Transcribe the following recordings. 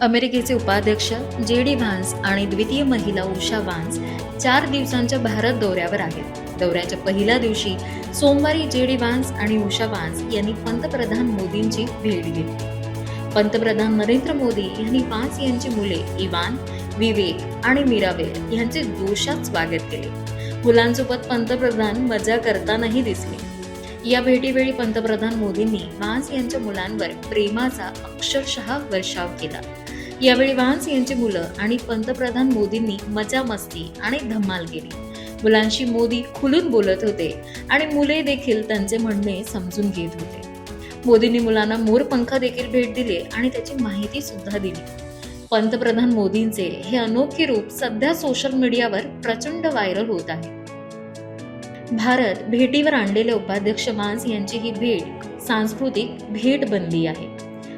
अमेरिकेचे उपाध्यक्ष JD. Vance आणि द्वितीय महिला उषा व्हान्स 4 दिवसांच्या भारत दौऱ्यावर आहेत. दौऱ्याच्या पहिल्या दिवशी सोमवारी जे.डी. व्हान्स आणि उषा व्हान्स यांनी पंतप्रधान मोदींची भेट घेतली. पंतप्रधान नरेंद्र मोदी यांनी व्हान्स यांची मुले इवान, विवेक आणि मिराबेल यांचे जोशात स्वागत केले. मुलांसोबत पंतप्रधान मजा करतानाही दिसले. या भेटीवेळी पंतप्रधान मोदींनी व्हान्स यांच्या मुलांवर प्रेमाचा अक्षरशः वर्षाव केला. यावेळी व्हान्स यांची मुलं आणि पंतप्रधान मोदींनी मजा मस्ती आणि धमाल केली. मुलांशी मोदी खुलून बोलत होते आणि मुले देखील त्यांचे म्हणणे समजून घेत होते. मोदींनी मुलांना मोरपंख देखील भेट दिले आणि त्याची माहिती सुद्धा दिली. पंतप्रधान मोदींचे हे अनोखे रूप सध्या सोशल मीडियावर प्रचंड व्हायरल होत आहे. भारत भेटीवर आणलेल्या उपाध्यक्ष व्हान्स यांची ही भेट सांस्कृतिक भेट बनली आहे.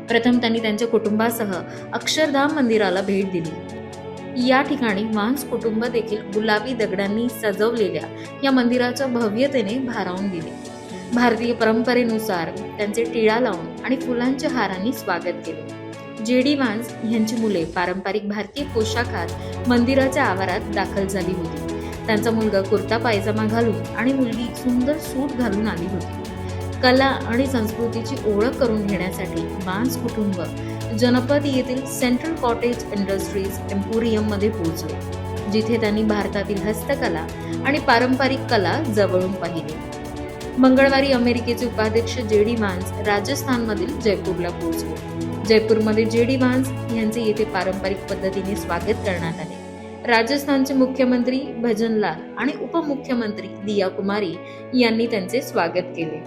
प्रथम त्यांनी त्यांच्या कुटुंबासह अक्षरधाम मंदिराला भेट दिली. या ठिकाणी व्हान्स कुटुंब देखील गुलाबी दगडांनी सजवलेल्या या मंदिराच्या भव्यतेने भारावून गेले. भारतीय परंपरेनुसार त्यांचे टिळा लावून आणि फुलांच्या हारांनी स्वागत केले. जे.डी. व्हान्स यांची मुले पारंपरिक भारतीय पोशाखात मंदिराच्या आवारात दाखल झाली होती. त्यांचा मुलगा कुर्ता पायजामा घालून आणि मुलगी सुंदर सूट घालून आली होती. कला आणि संस्कृतीची ओळख करून घेण्यासाठी व्हान्स कुटुंब जनपद येथील सेंट्रल कॉटेज इंडस्ट्रीज एम्पोरियम मध्ये पोहोचले, जिथे त्यांनी भारतातील हस्तकला आणि पारंपरिक कला जवळून पाहिली. मंगळवारी अमेरिकेचे उपाध्यक्ष जे.डी. व्हान्स राजस्थानमधील जयपूरला पोहोचले. जयपूरमध्ये जे.डी. व्हान्स यांचे येथे पारंपरिक पद्धतीने स्वागत करण्यात आले. राजस्थानचे मुख्यमंत्री भजनलाल आणि उपमुख्यमंत्री दिया कुमारी यांनी त्यांचे स्वागत केले.